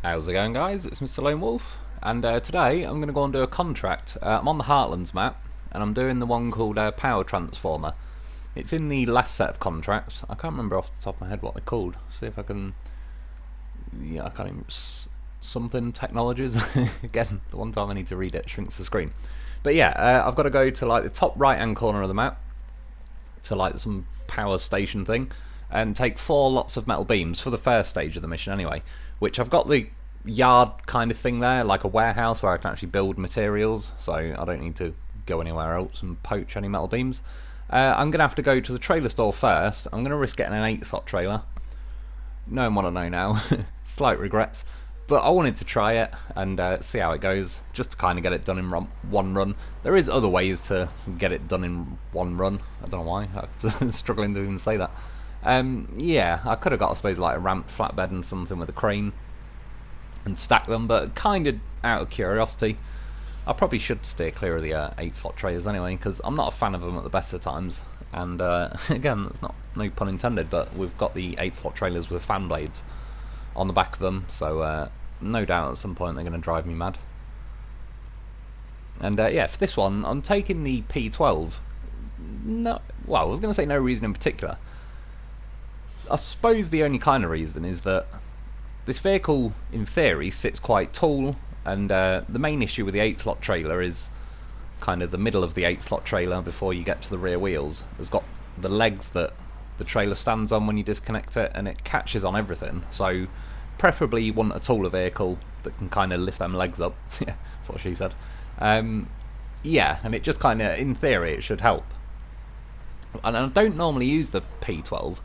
How's it going, guys? It's Mr. Lone Wolf, and today I'm going to go and do a contract. I'm on the Heartlands map, and I'm doing the one called Power Transformer. It's in the last set of contracts. I can't remember off the top of my head what they're called. See if I can. Yeah, I can't even. Something technologies. Again, the one time I need to read it shrinks the screen. But yeah, I've got to go to like the top right-hand corner of the map to like some power station thing and take 4 lots of metal beams for the first stage of the mission anyway, which I've got the yard kind of thing there, like a warehouse where I can actually build materials, so I don't need to go anywhere else and poach any metal beams. I'm going to have to go to the trailer store first. I'm going to risk getting an 8-slot trailer. Knowing what I know now, slight regrets. But I wanted to try it and see how it goes, just to kind of get it done in one run. There is other ways to get it done in one run. I don't know why. I'm struggling to even say that. Yeah, I could have got, I suppose, like a ramped flatbed and something with a crane and stack them, but kind of out of curiosity. I probably should steer clear of the 8-slot trailers anyway, because I'm not a fan of them at the best of times. And again, that's not no pun intended, but we've got the 8-slot trailers with fan blades on the back of them, so no doubt at some point they're going to drive me mad. And yeah, for this one, I'm taking the P12. No, well, I was going to say no reason in particular. I suppose the only kind of reason is that this vehicle, in theory, sits quite tall, and the main issue with the 8-slot trailer is kind of the middle of the 8-slot trailer before you get to the rear wheels. It's got the legs that the trailer stands on when you disconnect it, and it catches on everything. So preferably you want a taller vehicle that can kind of lift them legs up. Yeah, that's what she said. Yeah, and it just kind of, in theory, it should help. And I don't normally use the P12.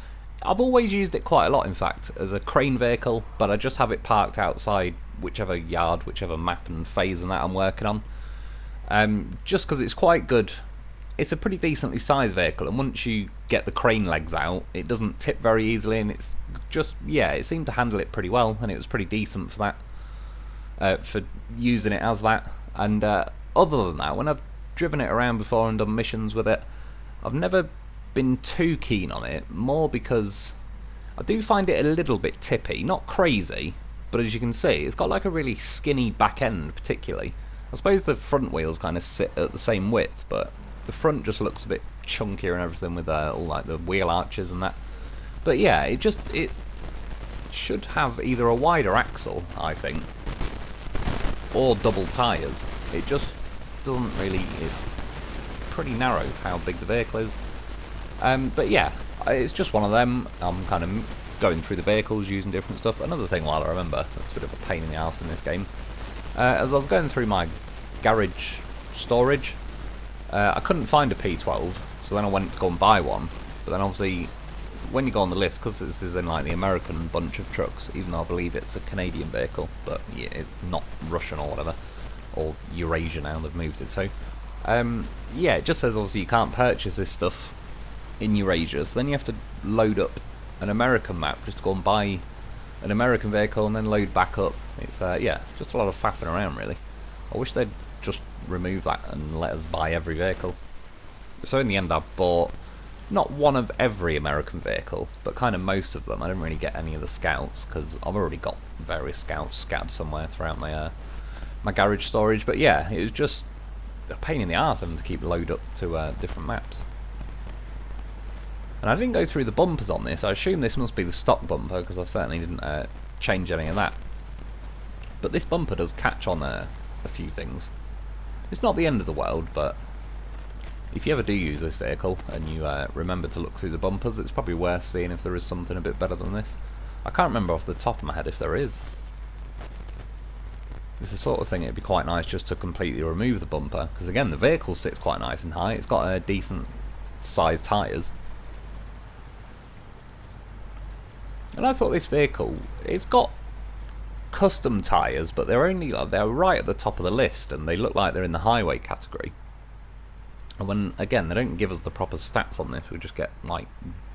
I've always used it quite a lot, in fact, as a crane vehicle, but I just have it parked outside whichever yard, whichever map and phase and that I'm working on. Just because it's quite good. It's a pretty decently sized vehicle, and once you get the crane legs out, it doesn't tip very easily, and it's just, yeah, it seemed to handle it pretty well, and it was pretty decent for that, for using it as that. And other than that, when I've driven it around before and done missions with it, I've never been too keen on it, more because I do find it a little bit tippy, not crazy, but as you can see, it's got like a really skinny back end particularly. I suppose the front wheels kind of sit at the same width, but the front just looks a bit chunkier and everything with all like the wheel arches and that. But yeah, it should have either a wider axle, I think, or double tyres. It just doesn't really, it's pretty narrow how big the vehicle is. But yeah, it's just one of them. I'm kind of going through the vehicles, using different stuff. Another thing, while I remember, that's a bit of a pain in the arse in this game. As I was going through my garage storage, I couldn't find a P12, so then I went to go and buy one. But then obviously, when you go on the list, because this is in like the American bunch of trucks, even though I believe it's a Canadian vehicle, but yeah, it's not Russian or whatever, or Eurasia now they've moved it to. Yeah, it just says obviously you can't purchase this stuff in Eurasia, so then you have to load up an American map just to go and buy an American vehicle and then load back up. It's yeah, just a lot of faffing around really. I wish they'd just remove that and let us buy every vehicle. So in the end I bought not one of every American vehicle, but kind of most of them. I didn't really get any of the scouts because I've already got various scouts scattered somewhere throughout my my garage storage. But yeah, it was just a pain in the arse having to keep load up to different maps. And I didn't go through the bumpers on this. I assume this must be the stock bumper because I certainly didn't change any of that. But this bumper does catch on a few things. It's not the end of the world, but if you ever do use this vehicle and you remember to look through the bumpers, it's probably worth seeing if there is something a bit better than this. I can't remember off the top of my head if there is. It's the sort of thing it'd be quite nice just to completely remove the bumper, because again the vehicle sits quite nice and high. It's got decent sized tyres. And I thought this vehicle, it's got custom tyres, but they're right at the top of the list, and they look like they're in the highway category. And when, again, they don't give us the proper stats on this, we just get like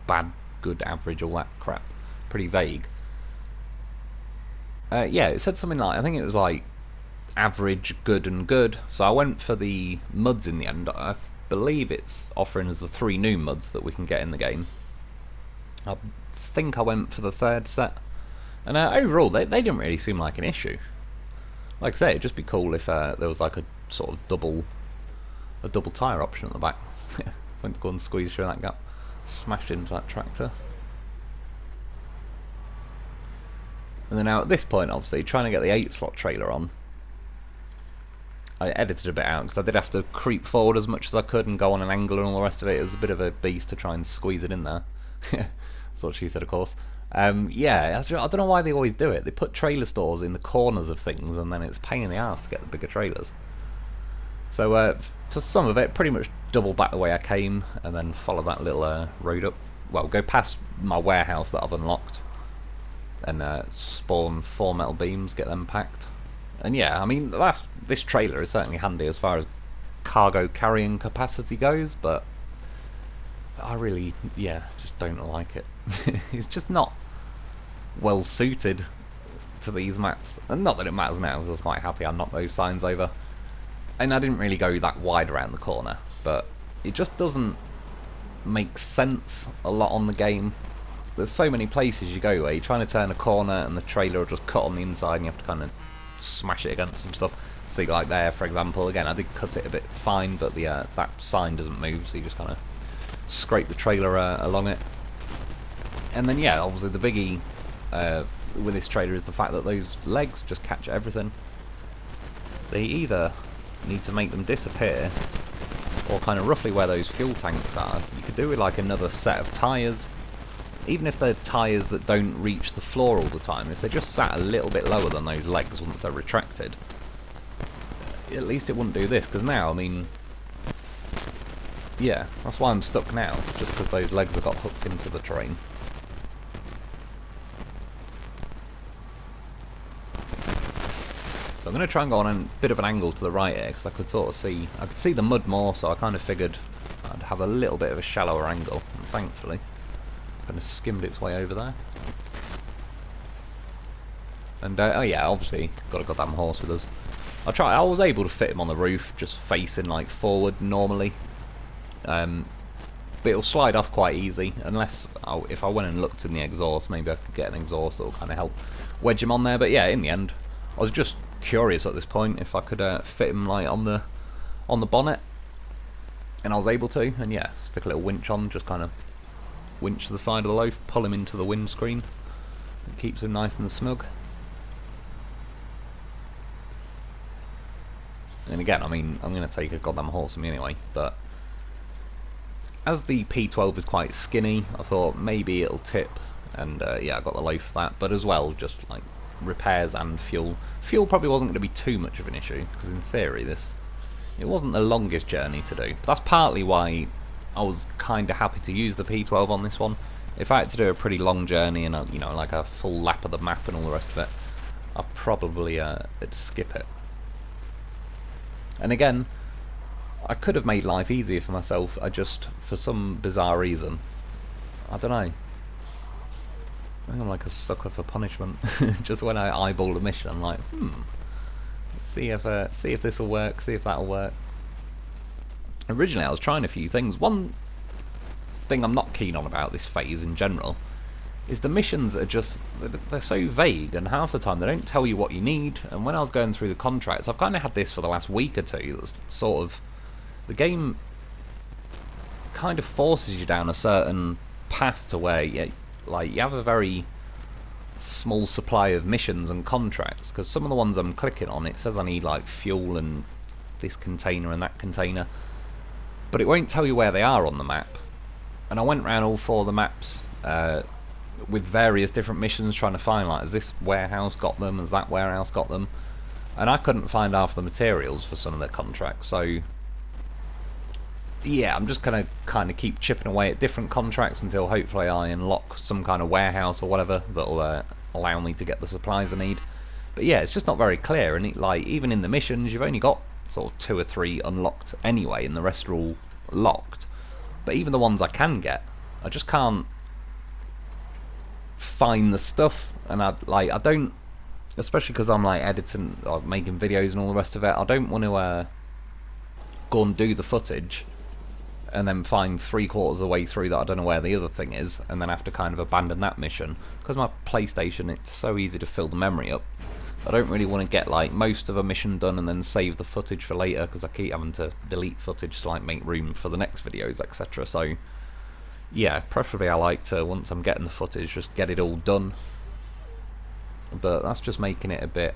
bad, good, average, all that crap. Pretty vague. Yeah, it said something like, I think it was like average, good and good. So I went for the muds in the end. I believe it's offering us the 3 new muds that we can get in the game. I think I went for the 3rd set. And overall, they didn't really seem like an issue. Like I say, it'd just be cool if there was like a sort of double tyre option at the back. Went to go and squeeze through that gap, smashed into that tractor. And then now at this point, obviously, trying to get the 8-slot trailer on, I edited a bit out because I did have to creep forward as much as I could and go on an angle and all the rest of it. It was a bit of a beast to try and squeeze it in there. That's what she said, of course. Yeah, I don't know why they always do it. They put trailer stores in the corners of things, and then it's a pain in the ass to get the bigger trailers. So for some of it, pretty much double back the way I came, and then follow that little road up. Well, go past my warehouse that I've unlocked, and spawn 4 metal beams, get them packed. And yeah, I mean, this trailer is certainly handy as far as cargo carrying capacity goes, but I really, yeah, just don't like it. It's just not well suited to these maps. And not that it matters now, because I was quite happy I knocked those signs over. And I didn't really go that wide around the corner, but it just doesn't make sense a lot on the game. There's so many places you go where you're trying to turn a corner and the trailer will just cut on the inside and you have to kind of smash it against some stuff. See, like there, for example, again, I did cut it a bit fine, but the that sign doesn't move, so you just kind of scrape the trailer along it. And then, yeah, obviously the biggie with this trailer is the fact that those legs just catch everything. They either need to make them disappear, or kind of roughly where those fuel tanks are, you could do with like another set of tyres. Even if they're tyres that don't reach the floor all the time, if they just sat a little bit lower than those legs once they're retracted, at least it wouldn't do this, because now, I mean, yeah, that's why I'm stuck now, just because those legs have got hooked into the terrain. So I'm going to try and go on a bit of an angle to the right here, because I could sort of see, I could see the mud more, so I kind of figured I'd have a little bit of a shallower angle, and thankfully kind of skimmed its way over there. And oh yeah, obviously got a goddamn horse with us. I was able to fit him on the roof, just facing like forward normally. But it'll slide off quite easy, unless if I went and looked in the exhaust, maybe I could get an exhaust that will kind of help wedge him on there. But yeah, in the end, I was just curious at this point if I could fit him like on the bonnet, and I was able to. And yeah, stick a little winch on, just kind of winch to the side of the loaf, pull him into the windscreen. It keeps him nice and snug. And again, I mean, I'm going to take a goddamn horse with me anyway, but as the P12 is quite skinny, I thought maybe it'll tip, and yeah, I got the loaf for that, but as well, just like repairs and fuel. Fuel probably wasn't going to be too much of an issue, because in theory it wasn't the longest journey to do. But that's partly why I was kind of happy to use the P12 on this one. If I had to do a pretty long journey and you know, like a full lap of the map and all the rest of it, I'd probably I'd skip it. And again, I could have made life easier for myself. I just, for some bizarre reason, I don't know, I think I'm like a sucker for punishment. Just when I eyeball a mission, I'm like, let's see if this will work, see if that'll work. Originally, I was trying a few things. One thing I'm not keen on about this phase in general is the missions are just, they're so vague, and half the time they don't tell you what you need. And when I was going through the contracts, I've kind of had this for the last week or two, that's sort of, the game kind of forces you down a certain path to where you have a very small supply of missions and contracts, because some of the ones I'm clicking on, it says I need like fuel and this container and that container, but it won't tell you where they are on the map. And I went around all 4 of the maps with various different missions, trying to find, like, has this warehouse got them, has that warehouse got them, and I couldn't find half the materials for some of their contracts. So yeah, I'm just gonna kind of keep chipping away at different contracts until hopefully I unlock some kind of warehouse or whatever that'll allow me to get the supplies I need. But yeah, it's just not very clear, and like even in the missions, you've only got sort of 2 or 3 unlocked anyway, and the rest are all locked. But even the ones I can get, I just can't find the stuff, and I don't, especially because I'm like editing or making videos and all the rest of it, I don't want to go and do the footage and then find 3/4 of the way through that I don't know where the other thing is, and then have to kind of abandon that mission. Because my PlayStation, it's so easy to fill the memory up. I don't really want to get like most of a mission done and then save the footage for later, because I keep having to delete footage to like make room for the next videos, etc. So yeah, preferably I like to, once I'm getting the footage, just get it all done. But that's just making it a bit,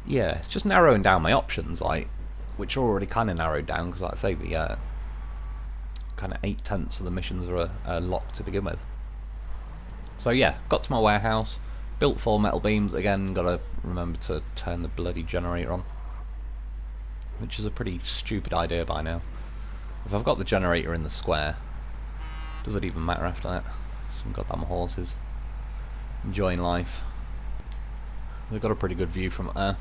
yeah, it's just narrowing down my options, like, which are already kind of narrowed down, because like I say, the kind of 8/10 of the missions are locked to begin with. So yeah, got to my warehouse, built 4 metal beams. Again, gotta remember to turn the bloody generator on, which is a pretty stupid idea by now. If I've got the generator in the square, does it even matter after that? Some goddamn horses enjoying life. They've got a pretty good view from there,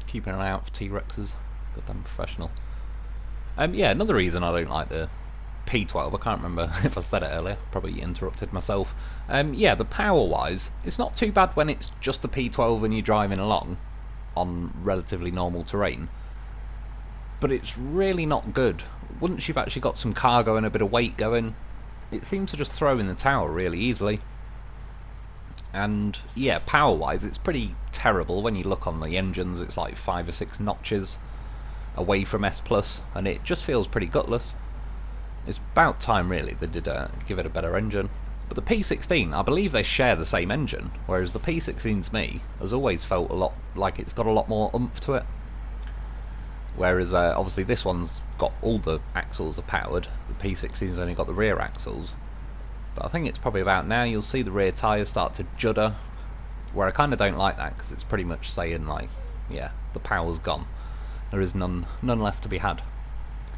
keeping an eye out for T-Rexes. Goddamn professional. Yeah, another reason I don't like the P12, I can't remember if I said it earlier, probably interrupted myself. Yeah, the power wise, it's not too bad when it's just the P12 and you're driving along on relatively normal terrain, but it's really not good once you've actually got some cargo and a bit of weight going. It seems to just throw in the tower really easily. And yeah, power wise it's pretty terrible. When you look on the engines, it's like 5 or 6 notches away from S+, and it just feels pretty gutless. It's about time really they did give it a better engine. But the P16, I believe they share the same engine, whereas the P16 to me has always felt a lot like it's got a lot more oomph to it. Whereas obviously this one's got all the axles are powered, the P16's only got the rear axles. But I think it's probably about now you'll see the rear tyres start to judder, where I kind of don't like that, because it's pretty much saying like, yeah, the power's gone. There is none left to be had.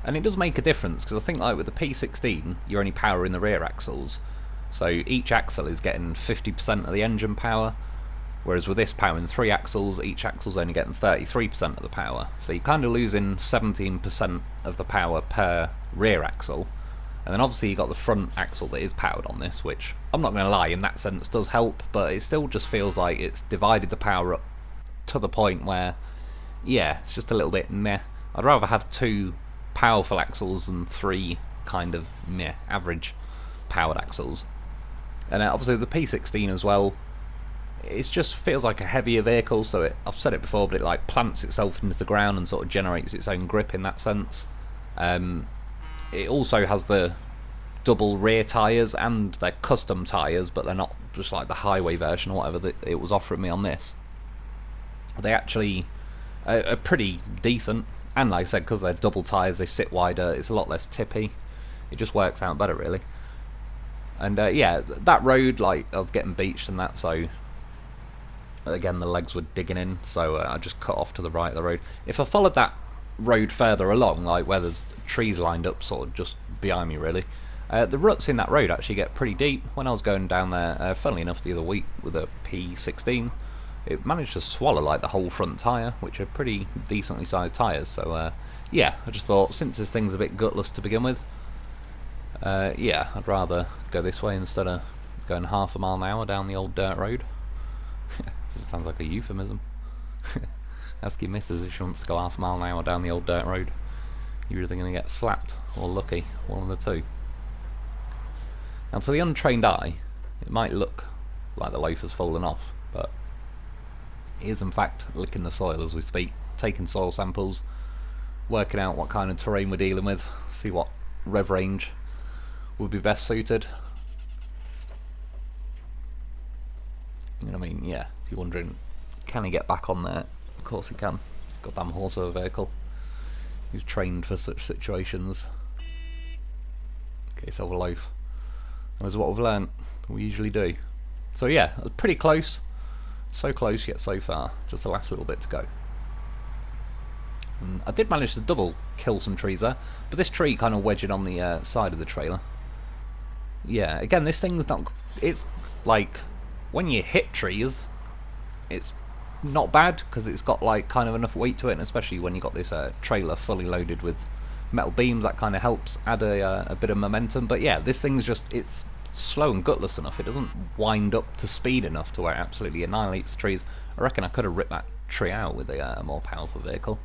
And it does make a difference, because I think like with the P16 you're only powering the rear axles, so each axle is getting 50% of the engine power, whereas with this powering 3 axles, each axle's only getting 33% of the power. So you're kind of losing 17% of the power per rear axle. And then obviously you got the front axle that is powered on this, which I'm not going to lie, in that sense does help, but it still just feels like it's divided the power up to the point where, yeah, it's just a little bit meh. I'd rather have 2 powerful axles than 3 kind of meh, average powered axles. And obviously the P16 as well, it just feels like a heavier vehicle, so I've said it before, but it like plants itself into the ground and sort of generates its own grip in that sense. It also has the double rear tyres, and they're custom tyres, but they're not just like the highway version or whatever that it was offering me on this. They actually are pretty decent, and like I said, because they're double tyres, they sit wider, it's a lot less tippy. It just works out better really. And yeah, that road, like I was getting beached and that, so again the legs were digging in, so I just cut off to the right of the road. If I followed that road further along, like where there's trees lined up sort of just behind me really, the ruts in that road actually get pretty deep. When I was going down there, funnily enough the other week with a P16, it managed to swallow like the whole front tyre, which are pretty decently sized tyres. So yeah, I just thought, since this thing's a bit gutless to begin with, yeah, I'd rather go this way instead of going half a mile an hour down the old dirt road. It sounds like a euphemism. Ask your missus if she wants to go half a mile an hour down the old dirt road. You're either going to get slapped or lucky, one of the two. Now to the untrained eye, it might look like the loaf has fallen off, but it is in fact licking the soil as we speak, taking soil samples, working out what kind of terrain we're dealing with, see what rev range would be best suited. You know what I mean? Yeah, if you're wondering, can he get back on there? Of course he can. He's got a damn horse of a vehicle. He's trained for such situations. Okay, so a loaf. That was what we've learnt. We usually do. So yeah, it was pretty close. So close yet so far. Just the last little bit to go. And I did manage to double kill some trees there, but this tree kind of wedged on the side of the trailer. Yeah, again, this thing's not... It's like, when you hit trees, it's not bad, because it's got like kind of enough weight to it, and especially when you got this trailer fully loaded with metal beams, that kind of helps add a bit of momentum. But yeah, this thing's just, it's slow and gutless enough. It doesn't wind up to speed enough to where it absolutely annihilates trees. I reckon I could have ripped that tree out with a more powerful vehicle.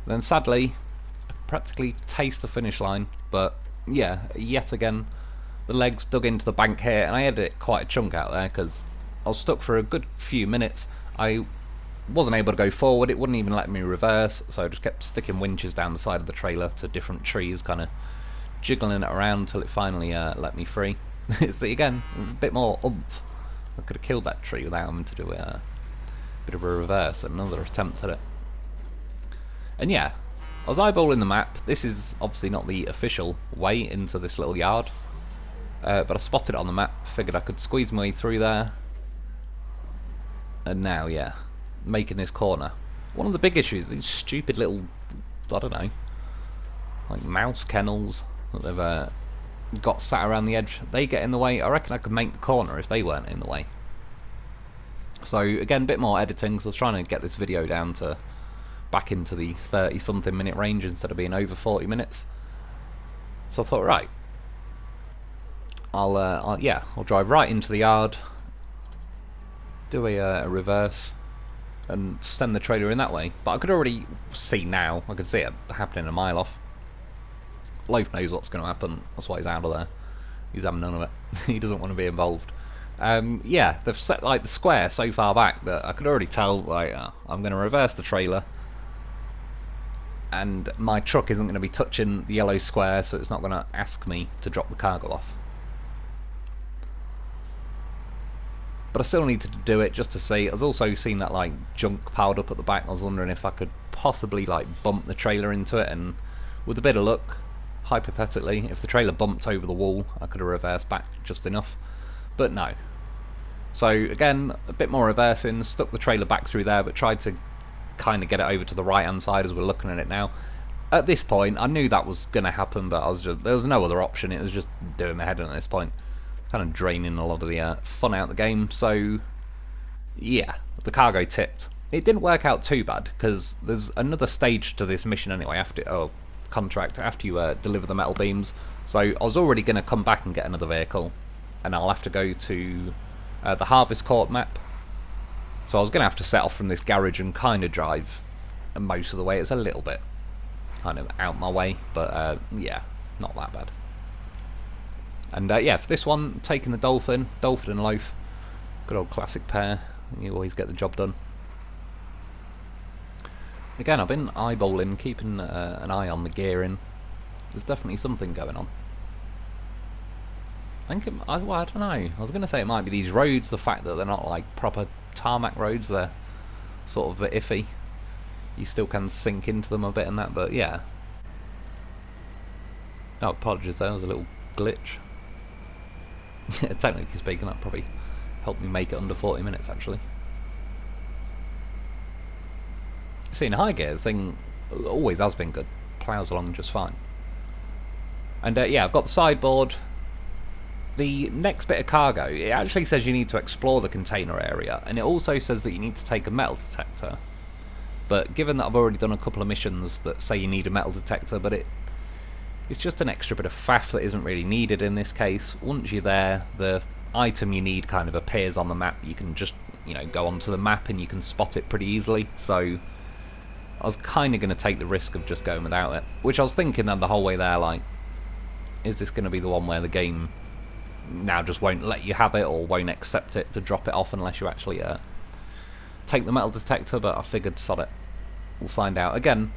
And then sadly, practically taste the finish line, but yeah, yet again, the legs dug into the bank here, and I had it quite a chunk out there because I was stuck for a good few minutes. I wasn't able to go forward, it wouldn't even let me reverse, so I just kept sticking winches down the side of the trailer to different trees, kind of jiggling it around until it finally let me free. It's again, a bit more oomph. I could have killed that tree without having to do a bit of a reverse, another attempt at it. And yeah, I was eyeballing the map. This is obviously not the official way into this little yard, but I spotted it on the map, figured I could squeeze my way through there, and now, yeah, making this corner. One of the big issues, these stupid little, I don't know, like mouse kennels that they've got sat around the edge, they get in the way. I reckon I could make the corner if they weren't in the way. So again, a bit more editing, because I was trying to get this video down to back into the 30-something minute range instead of being over 40 minutes. So I thought, right, I'll drive right into the yard, do a reverse, and send the trailer in that way. But I could already see now, I could see it happening a mile off. Lo4f knows what's going to happen, that's why he's out of there. He's having none of it. He doesn't want to be involved. Yeah, they've set like the square so far back that I could already tell, like, I'm going to reverse the trailer, and my truck isn't going to be touching the yellow square, so it's not going to ask me to drop the cargo off. But I still needed to do it just to see. I was also seeing that like junk piled up at the back. I was wondering if I could possibly like bump the trailer into it, and with a bit of luck, hypothetically, if the trailer bumped over the wall, I could have reversed back just enough. But no. So again, a bit more reversing, stuck the trailer back through there, but tried to kind of get it over to the right hand side as we're looking at it now. At this point, I knew that was going to happen, but there was no other option. It was just doing my head in at this point, kind of draining a lot of the fun out of the game. So yeah, the cargo tipped. It didn't work out too bad, because there's another stage to this mission anyway, after contract, after you deliver the metal beams. So I was already going to come back and get another vehicle, and I'll have to go to the Harvest Court map. So I was going to have to set off from this garage and kind of drive most of the way. It's a little bit kind of out my way, but yeah, not that bad. And yeah, for this one, taking the Dolphin and Lo4f, good old classic pair. You always get the job done. Again, I've been eyeballing, keeping an eye on the gearing. There's definitely something going on. I think I don't know. I was going to say it might be these roads, the fact that they're not like proper tarmac roads, they're sort of a bit iffy. You still can sink into them a bit and that, but yeah. Oh, apologies, there was a little glitch. Technically speaking, that probably helped me make it under 40 minutes actually. See, in high gear, the thing always has been good. Ploughs along just fine. And yeah, I've got the sideboard. The next bit of cargo, it actually says you need to explore the container area, and it also says that you need to take a metal detector. But given that I've already done a couple of missions that say you need a metal detector, but it's just an extra bit of faff that isn't really needed in this case. Once you're there, the item you need kind of appears on the map. You can just, you know, go onto the map and you can spot it pretty easily. So I was kind of going to take the risk of just going without it, which I was thinking then the whole way there, like, is this going to be the one where the game now just won't let you have it, or won't accept it to drop it off unless you actually take the metal detector? But I figured, sod it, we'll find out. Again,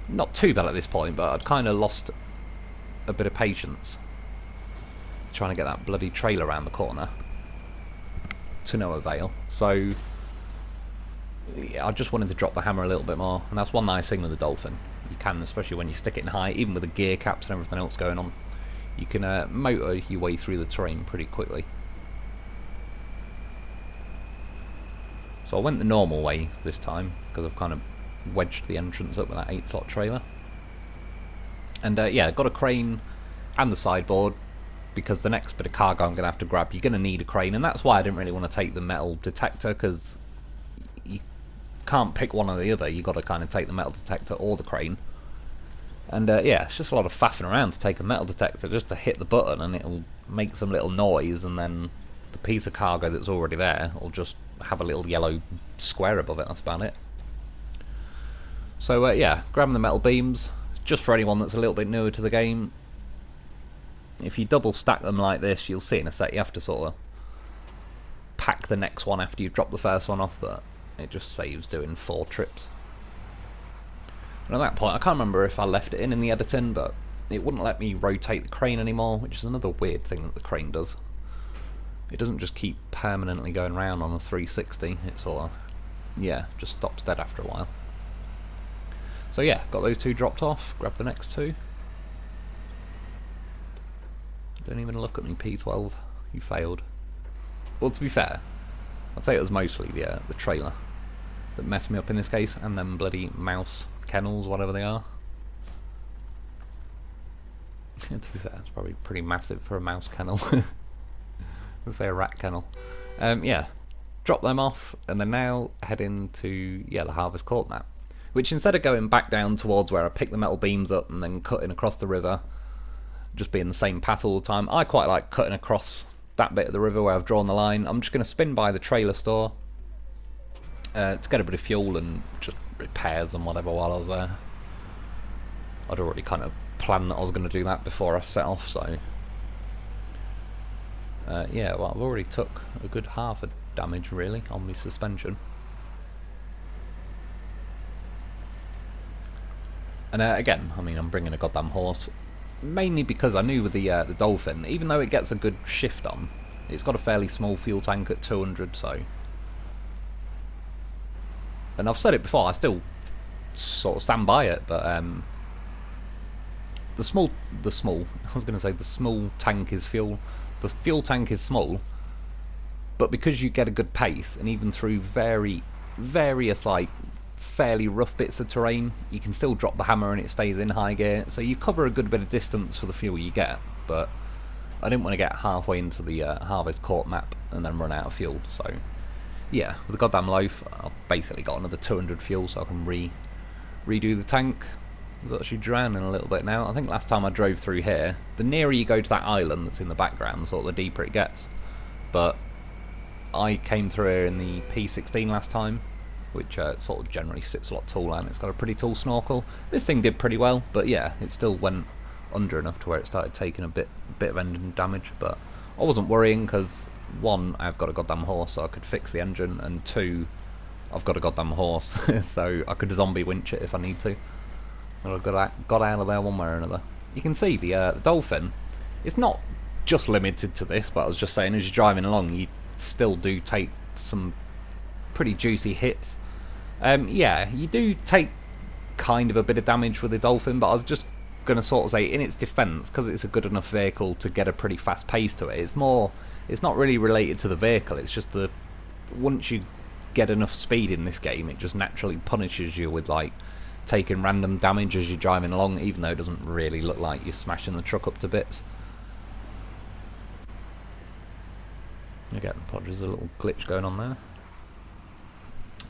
not too bad at this point, but I'd kind of lost a bit of patience trying to get that bloody trailer around the corner to no avail. So yeah, I just wanted to drop the hammer a little bit more, and that's one nice thing with the Dolphin. You can, especially when you stick it in high, even with the gear caps and everything else going on, you can motor your way through the terrain pretty quickly. So I went the normal way this time, because I've kind of wedged the entrance up with that 8-slot trailer. And yeah, got a crane and the sideboard, because the next bit of cargo I'm going to have to grab, you're going to need a crane, and that's why I didn't really want to take the metal detector, because you can't pick one or the other. You've got to kind of take the metal detector or the crane. And yeah, it's just a lot of faffing around to take a metal detector, just to hit the button and it'll make some little noise, and then the piece of cargo that's already there will just have a little yellow square above it. That's about it. So yeah, grabbing the metal beams, just for anyone that's a little bit newer to the game, if you double stack them like this, you'll see in a sec you have to sort of pack the next one after you've dropped the first one off, but it just saves doing 4 trips. And at that point, I can't remember if I left it in the editing, but it wouldn't let me rotate the crane anymore, which is another weird thing that the crane does. It doesn't just keep permanently going round on a 360, it sort of, yeah, just stops dead after a while. So yeah, got those 2 dropped off, grab the next 2. Don't even look at me, P12, you failed. Well, to be fair, I'd say it was mostly the trailer that messed me up in this case, and them bloody mouse kennels, whatever they are. To be fair, it's probably pretty massive for a mouse kennel. Let's say a rat kennel. Yeah, drop them off, and then now head into the Harvest Court map, which instead of going back down towards where I picked the metal beams up and then cutting across the river, just being the same path all the time, I quite like cutting across that bit of the river where I've drawn the line. I'm just going to spin by the trailer store to get a bit of fuel and just repairs and whatever while I was there. I'd already kind of planned that I was going to do that before I set off, so yeah, well, I've already took a good half of damage really on my suspension. And again, I mean, I'm bringing a goddamn horse, mainly because I knew with the Dolphin, even though it gets a good shift on, it's got a fairly small fuel tank at 200, so... And I've said it before, I still sort of stand by it, but the small tank is fuel. The fuel tank is small, but because you get a good pace, and even through various like fairly rough bits of terrain, you can still drop the hammer and it stays in high gear, so you cover a good bit of distance for the fuel you get. But I didn't want to get halfway into the Harvest Court map and then run out of fuel, so yeah, with the goddamn loaf, I've basically got another 200 fuel, so I can redo the tank. It's actually drowning a little bit now. I think last time I drove through here, the nearer you go to that island that's in the background, sort of the deeper it gets. But I came through here in the P16 last time, which sort of generally sits a lot taller, and it's got a pretty tall snorkel. This thing did pretty well, but yeah, it still went under enough to where it started taking a bit of engine damage. But I wasn't worrying, because 1, I've got a goddamn horse, so I could fix the engine, and 2, I've got a goddamn horse, so I could zombie winch it if I need to. And I got out of there one way or another. You can see the Dolphin, it's not just limited to this, but I was just saying, as you're driving along, you still do take some pretty juicy hits. Yeah, you do take kind of a bit of damage with the Dolphin, but I was just going to sort of say, in its defence, because it's a good enough vehicle to get a pretty fast pace to it, it's not really related to the vehicle, it's just that once you get enough speed in this game, it just naturally punishes you with like taking random damage as you're driving along, even though it doesn't really look like you're smashing the truck up to bits. Again, there's a little glitch going on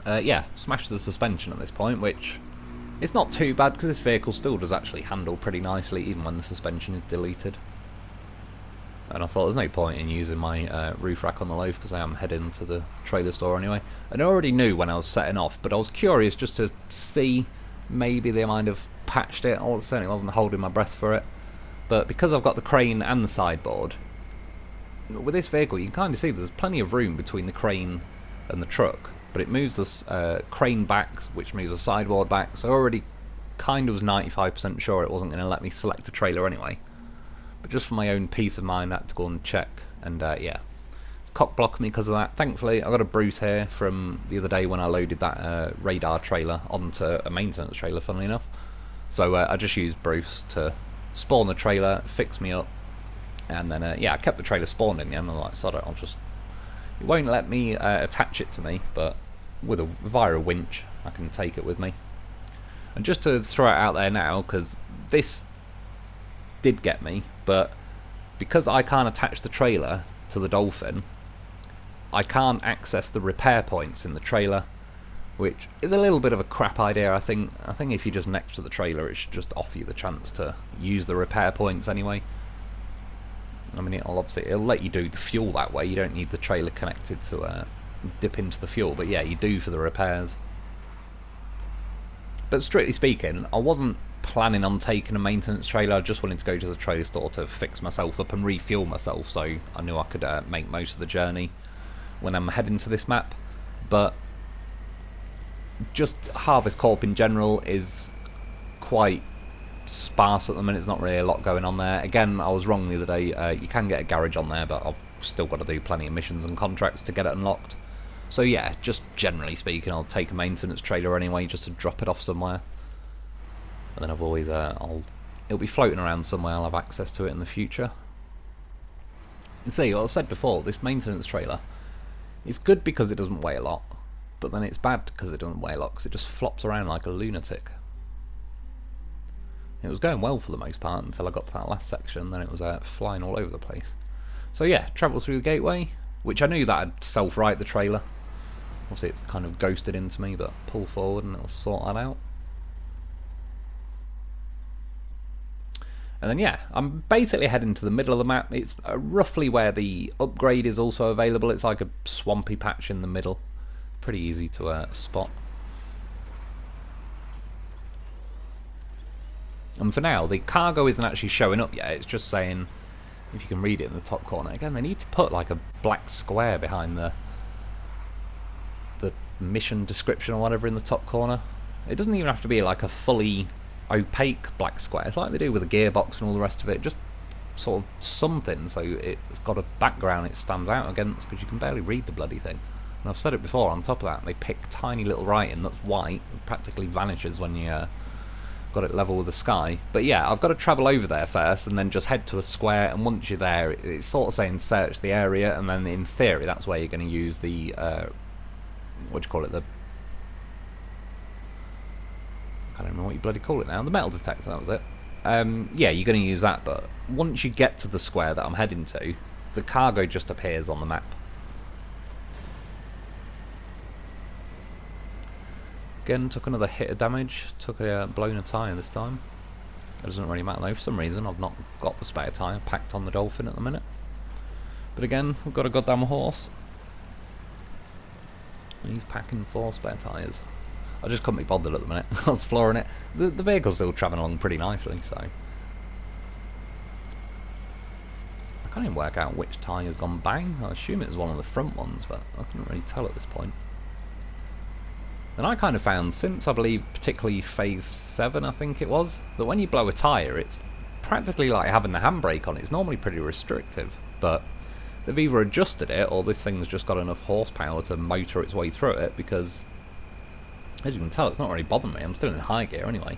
there. Yeah, smash the suspension at this point, which it's not too bad because this vehicle still does actually handle pretty nicely even when the suspension is deleted. And I thought there's no point in using my roof rack on the loaf because I am heading to the trailer store anyway. And I already knew when I was setting off, but I was curious just to see, maybe they might have patched it. I certainly wasn't holding my breath for it. But because I've got the crane and the sideboard, with this vehicle you can kind of see there's plenty of room between the crane and the truck, but it moves this crane back, which moves the sideboard back, so I already kind of was 95% sure it wasn't going to let me select a trailer anyway. But just for my own peace of mind, I had to go and check, and yeah, it's cock blocked me because of that. Thankfully I got a bruise here from the other day when I loaded that radar trailer onto a maintenance trailer, funnily enough. So I just used Bruce to spawn the trailer, fix me up, and then yeah, I kept the trailer spawned in the end. I'm like, sod it, it won't let me attach it to me, but via a winch I can take it with me. And just to throw it out there now, because this did get me, but because I can't attach the trailer to the Dolphin, I can't access the repair points in the trailer, which is a little bit of a crap idea. I think if you're just next to the trailer, it should just offer you the chance to use the repair points anyway. I mean, it'll let you do the fuel that way. You don't need the trailer connected to dip into the fuel, but yeah, you do for the repairs. But strictly speaking, I wasn't planning on taking a maintenance trailer. I just wanted to go to the trailer store to fix myself up and refuel myself, so I knew I could make most of the journey when I'm heading to this map. But just Harvest Corp in general is quite sparse at the minute. There's not really a lot going on there. Again, I was wrong the other day. You can get a garage on there, but I've still got to do plenty of missions and contracts to get it unlocked. So yeah, just generally speaking, I'll take a maintenance trailer anyway, just to drop it off somewhere. And then I've always, it'll be floating around somewhere. I'll have access to it in the future. You see, what I said before, this maintenance trailer, it's good because it doesn't weigh a lot, but then it's bad because it doesn't weigh a lot, because it just flops around like a lunatic. It was going well for the most part until I got to that last section, then it was flying all over the place. So yeah, travel through the gateway, which I knew that I'd self-right the trailer. Obviously it's kind of ghosted into me, but pull forward and it'll sort that out. And then yeah, I'm basically heading to the middle of the map. It's roughly where the upgrade is also available. It's like a swampy patch in the middle. Pretty easy to spot. And for now, the cargo isn't actually showing up yet. It's just saying, if you can read it in the top corner. Again, they need to put like a black square behind the mission description or whatever in the top corner. It doesn't even have to be like a fully opaque black square. It's like they do with the gearbox and all the rest of it. Just sort of something so it's got a background it stands out against, because you can barely read the bloody thing. And I've said it before, on top of that, they pick tiny little writing that's white. It practically vanishes when you got it level with the sky. But yeah, I've got to travel over there first and then just head to a square, and once you're there, it's sort of saying search the area, and then in theory that's where you're going to use the what do you call it, the, I don't know what you bloody call it now, the metal detector, that was it. Yeah, you're going to use that, but once you get to the square that I'm heading to, the cargo just appears on the map. Again, took another hit of damage, took a blown a tyre this time. It doesn't really matter though, for some reason I've not got the spare tyre packed on the Dolphin at the minute. But again, we've got a goddamn horse. He's packing 4 spare tyres. I just couldn't be bothered at the minute. I was flooring it. The vehicle's still travelling along pretty nicely, so I can't even work out which tyre's gone bang. I assume it was one of the front ones, but I couldn't really tell at this point. And I kind of found, since I believe particularly phase 7 I think it was, that when you blow a tyre it's practically like having the handbrake on. It's normally pretty restrictive, but they've either adjusted it or this thing's just got enough horsepower to motor its way through it, because as you can tell it's not really bothering me. I'm still in high gear anyway.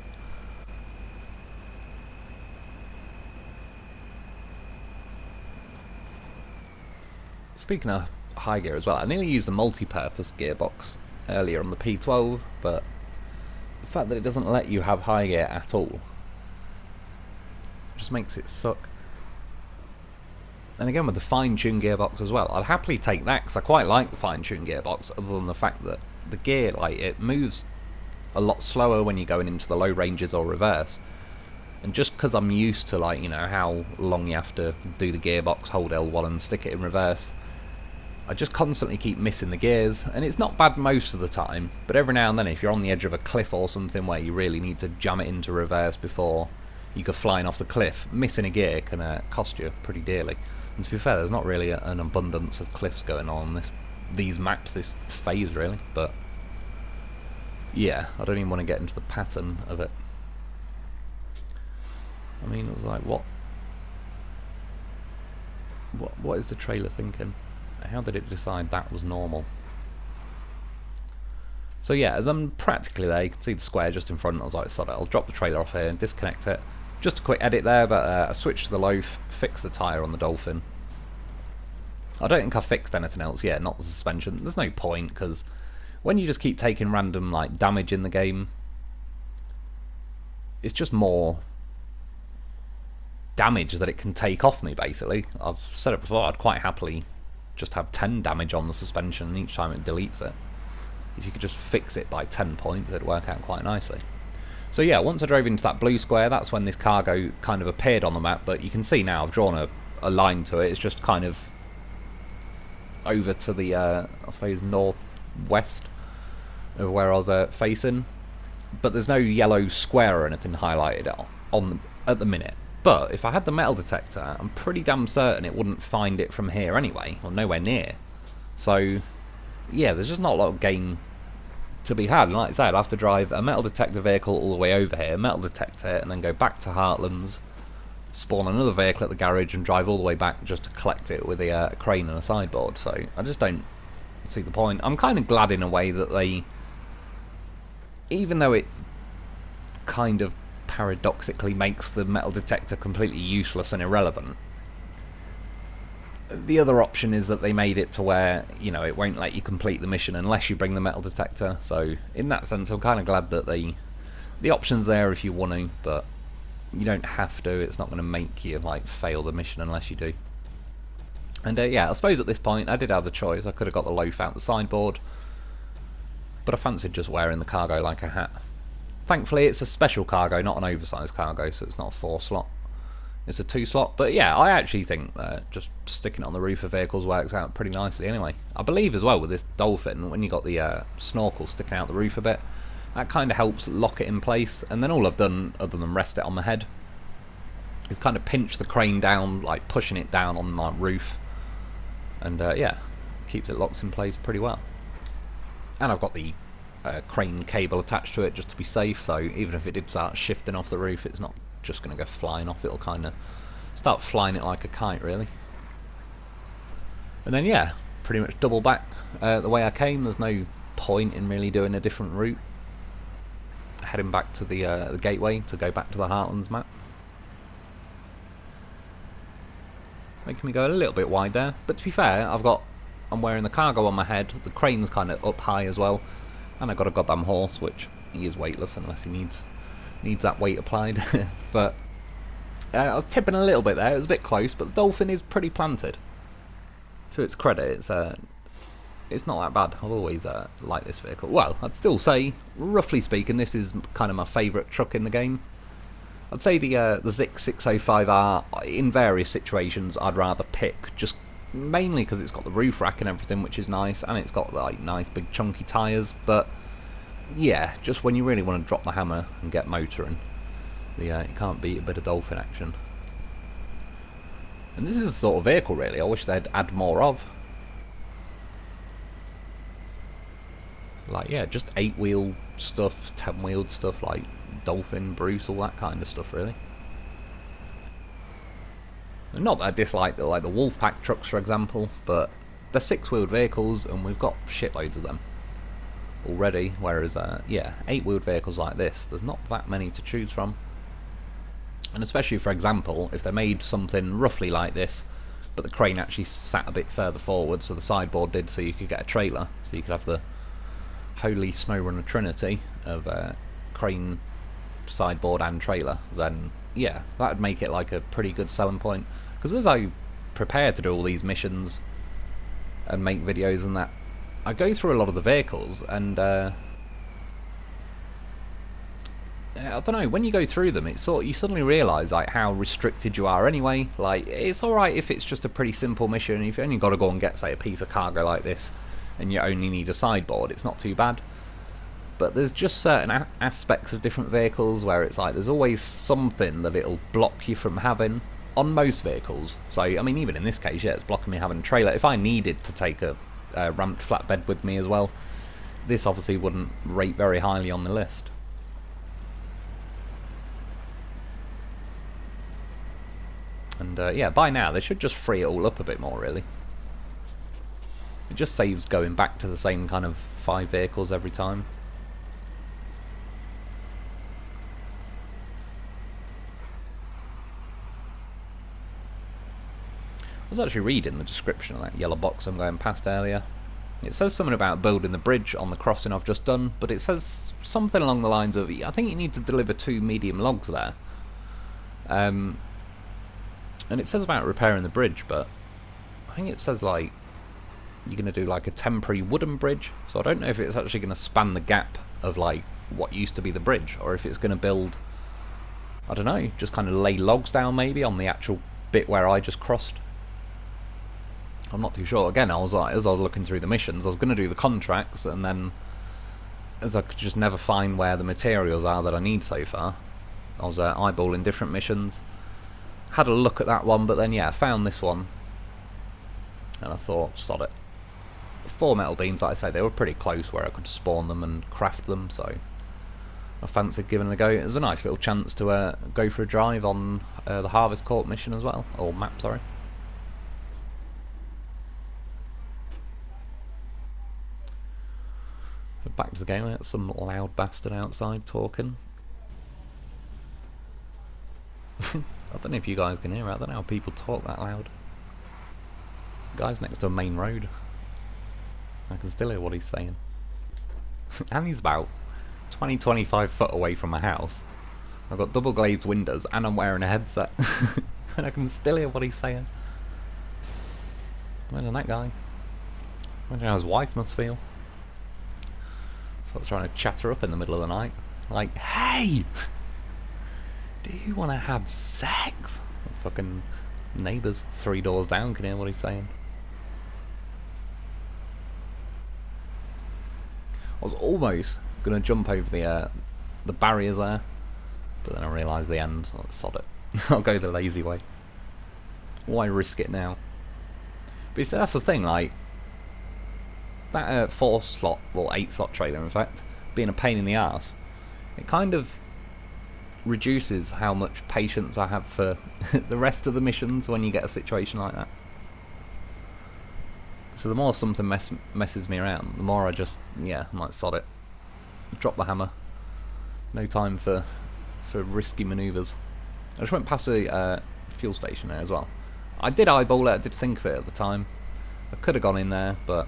Speaking of high gear as well, I nearly used the multi-purpose gearbox earlier on the P12, but the fact that it doesn't let you have high gear at all just makes it suck. And again with the fine-tuned gearbox as well, I'd happily take that because I quite like the fine-tuned gearbox, other than the fact that the gear, like, it moves a lot slower when you're going into the low ranges or reverse. And just because I'm used to, like, you know, how long you have to do the gearbox, hold L1 and stick it in reverse, I just constantly keep missing the gears. And it's not bad most of the time, but every now and then if you're on the edge of a cliff or something where you really need to jam it into reverse before you go flying off the cliff, missing a gear can cost you pretty dearly. And to be fair, there's not really an abundance of cliffs going on these maps, this phase really, but yeah, I don't even want to get into the pattern of it. I mean, it was like, what is the trailer thinking? How did it decide that was normal? So yeah, as I'm practically there, you can see the square just in front. I was like, sod it, I'll drop the trailer off here and disconnect it. Just a quick edit there, but I switched to the Lo4f, fixed the tyre on the Dolphin. I don't think I fixed anything else yet, not the suspension. There's no point, because when you just keep taking random like damage in the game, it's just more damage that it can take off me, basically. I've said it before, I'd quite happily just have 10 damage on the suspension and each time it deletes it. If you could just fix it by 10 points, it'd work out quite nicely. So yeah, once I drove into that blue square, that's when this cargo kind of appeared on the map, but you can see now I've drawn a line to it. It's just kind of over to the, I suppose, northwest of where I was facing. but there's no yellow square or anything highlighted at the minute. But if I had the metal detector, I'm pretty damn certain it wouldn't find it from here anyway, or nowhere near. So, yeah, there's just not a lot of game to be had. And like I said, I'd have to drive a metal detector vehicle all the way over here, metal detect it, and then go back to Heartlands, spawn another vehicle at the garage, and drive all the way back just to collect it with a crane and a sideboard. So I just don't see the point. I'm kind of glad in a way that they, even though it kind of paradoxically makes the metal detector completely useless and irrelevant, the other option is that they made it to where, you know, it won't let you complete the mission unless you bring the metal detector. So in that sense, I'm kind of glad that the option's there if you want to, but you don't have to. It's not going to make you like fail the mission unless you do. And yeah, I suppose at this point I did have the choice. I could have got the loaf out the sideboard, but I fancied just wearing the cargo like a hat. Thankfully it's a special cargo, not an oversized cargo, so it's not a 4-slot. It's a 2-slot, but yeah, I actually think that just sticking it on the roof of vehicles works out pretty nicely anyway. I believe as well with this Dolphin, when you got the snorkel sticking out the roof a bit, that kind of helps lock it in place, and then all I've done, other than rest it on my head, is kind of pinch the crane down, like pushing it down on my roof, and yeah, keeps it locked in place pretty well. And I've got the crane cable attached to it just to be safe, so even if it did start shifting off the roof, it's not just going to go flying off. It'll kind of start flying it like a kite, really. And then yeah, pretty much double back the way I came. There's no point in really doing a different route. Heading back to the gateway to go back to the Heartlands map. Making me go a little bit wide there, but to be fair, I'm wearing the cargo on my head. The crane's kind of up high as well, and I've got a goddamn horse, which he is weightless unless he needs that weight applied. But I was tipping a little bit there. It was a bit close, but the Dolphin is pretty planted. To its credit, it's not that bad. I've always liked this vehicle. Well, I'd still say, roughly speaking, this is kind of my favourite truck in the game. I'd say the Zix 605R, in various situations, I'd rather pick, just mainly because it's got the roof rack and everything, which is nice, and it's got like nice big chunky tyres. But yeah, just when you really want to drop the hammer and get motoring, you can't beat a bit of Dolphin action. And this is the sort of vehicle, really, I wish they'd add more of. Like, yeah, just 8-wheel stuff, 10-wheeled stuff, like Dolphin, Bruce, all that kind of stuff, really. And not that I dislike the Wolfpack trucks, for example, but they're 6-wheeled vehicles, and we've got shitloads of them already, whereas, yeah, 8-wheeled vehicles like this, there's not that many to choose from. And especially, for example, if they made something roughly like this, but the crane actually sat a bit further forward, so the sideboard did, so you could get a trailer, so you could have the holy SnowRunner trinity of crane, sideboard and trailer, then yeah, that would make it like a pretty good selling point. Because as I prepare to do all these missions and make videos and that, I go through a lot of the vehicles, and I don't know, when you go through them, it's you suddenly realise like how restricted you are anyway. Like, it's alright if it's just a pretty simple mission. If you only got to go and get, say, a piece of cargo like this, and you only need a sideboard, it's not too bad. But there's just certain aspects of different vehicles where it's like there's always something that it'll block you from having on most vehicles. So, I mean, even in this case, yeah, it's blocking me having a trailer. If I needed to take a ramped flatbed with me as well, this obviously wouldn't rate very highly on the list. And yeah, by now they should just free it all up a bit more, really. It just saves going back to the same kind of 5 vehicles every time. I was actually reading the description of that yellow box I'm going past earlier. It says something about building the bridge on the crossing I've just done, but it says something along the lines of, I think you need to deliver 2 medium logs there. And it says about repairing the bridge, but I think it says like you're going to do like a temporary wooden bridge, so I don't know if it's actually going to span the gap of like what used to be the bridge, or if it's going to build, I don't know, just kind of lay logs down maybe on the actual bit where I just crossed. I'm not too sure. Again, I was like, as I was looking through the missions, I was going to do the contracts, and then as I could just never find where the materials are that I need so far. I was eyeballing different missions, had a look at that one, but then yeah, found this one, and I thought, sod it. 4 metal beams, like I say, they were pretty close where I could spawn them and craft them, so I fancied giving it a go. It was a nice little chance to go for a drive on the Harvest Corp mission as well, or map, sorry. Back to the game, there's some loud bastard outside talking. I don't know if you guys can hear it, I don't know how people talk that loud. The guy's next to a main road. I can still hear what he's saying. And he's about 20-25 foot away from my house. I've got double glazed windows and I'm wearing a headset. And I can still hear what he's saying. Imagine that guy. Imagine how his wife must feel. Starts trying to chat her up in the middle of the night. Like, hey! Do you want to have sex? Fucking neighbours 3 doors down can hear what he's saying. I was almost going to jump over the barriers there, but then I realised the end, so let's sod it. I'll go the lazy way. Why risk it now? But you see, that's the thing, like, that 4 slot, or 8 slot trailer in fact, being a pain in the arse, it kind of reduces how much patience I have for the rest of the missions when you get a situation like that. So the more something messes me around, the more I just, yeah, I might sod it. Drop the hammer. No time for risky manoeuvres. I just went past the fuel station there as well. I did eyeball it, I did think of it at the time. I could have gone in there, but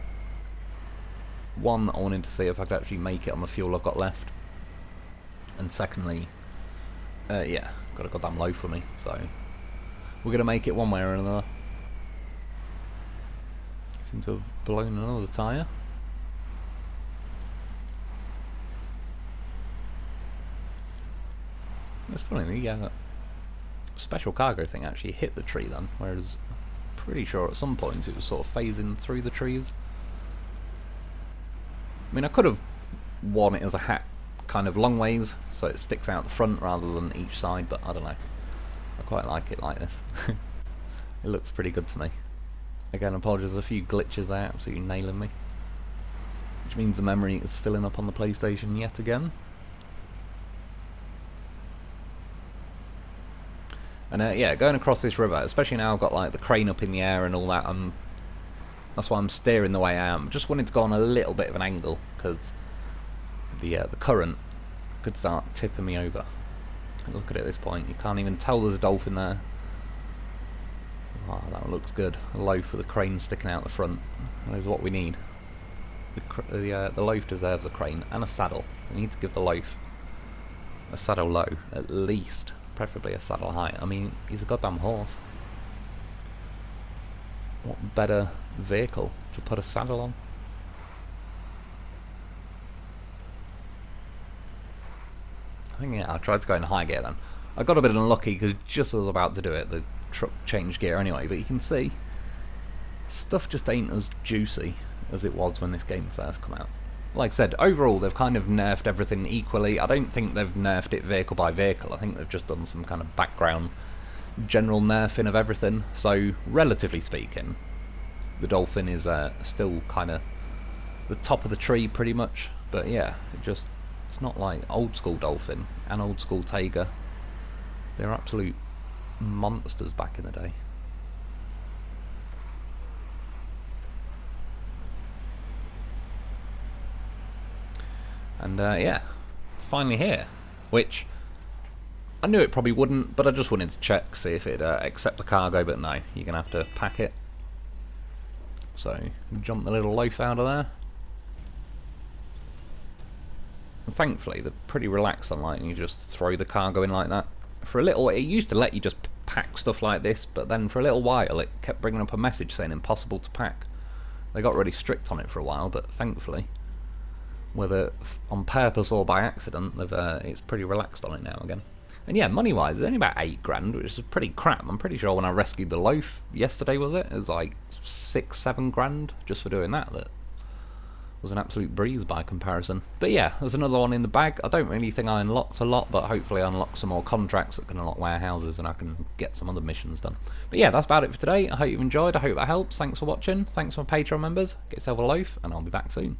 one, I wanted to see if I could actually make it on the fuel I've got left. And secondly, yeah, got a goddamn low for me, so we're going to make it one way or another. Seem to have blown another tyre. It's funny, the special cargo thing actually hit the tree then, whereas I'm pretty sure at some points it was sort of phasing through the trees. I mean, I could have worn it as a hat kind of long ways, so it sticks out the front rather than each side, but I don't know. I quite like it like this. It looks pretty good to me. Again, apologies, a few glitches there, absolutely nailing me. Which means the memory is filling up on the PlayStation yet again. And yeah, going across this river, especially now I've got like the crane up in the air and all that, that's why I'm steering the way I am. Just wanted to go on a little bit of an angle, because the current could start tipping me over. Look at it at this point, you can't even tell there's a dolphin there. Oh, that looks good. A loaf with a crane sticking out the front. That is what we need. The loaf deserves a crane and a saddle. We need to give the loaf a saddle low, at least. Preferably a saddle high. I mean, he's a goddamn horse. What better vehicle to put a saddle on? I think, yeah, I tried to go in high gear then. I got a bit unlucky because just as I was about to do it, the truck changed gear anyway, but you can see stuff just ain't as juicy as it was when this game first came out. Like I said, overall they've kind of nerfed everything equally. I don't think they've nerfed it vehicle by vehicle. I think they've just done some kind of background general nerfing of everything. So relatively speaking, the Dolphin is still kind of the top of the tree pretty much. But yeah, it's not like old school Dolphin and old school Tiger. They're absolute monsters back in the day. And yeah, finally here, which I knew it probably wouldn't, but I just wanted to check, see if it'd accept the cargo, but no, you're gonna have to pack it. So jump the little loaf out of there. And thankfully they're pretty relaxed on letting you just throw the cargo in like that. For a little, it used to let you just pack stuff like this, but then for a little while it kept bringing up a message saying impossible to pack. They got really strict on it for a while, but thankfully, whether on purpose or by accident, it's pretty relaxed on it now again. And yeah, money-wise, it's only about 8 grand, which is pretty crap. I'm pretty sure when I rescued the loaf yesterday, was it? It was like 6-7 grand just for doing that. That was an absolute breeze by comparison. But yeah, there's another one in the bag. I don't really think I unlocked a lot, but hopefully I unlock some more contracts that can unlock warehouses and I can get some other missions done. But yeah, that's about it for today. I hope you've enjoyed. I hope that helps. Thanks for watching. Thanks for my Patreon members. Get yourself a loaf, and I'll be back soon.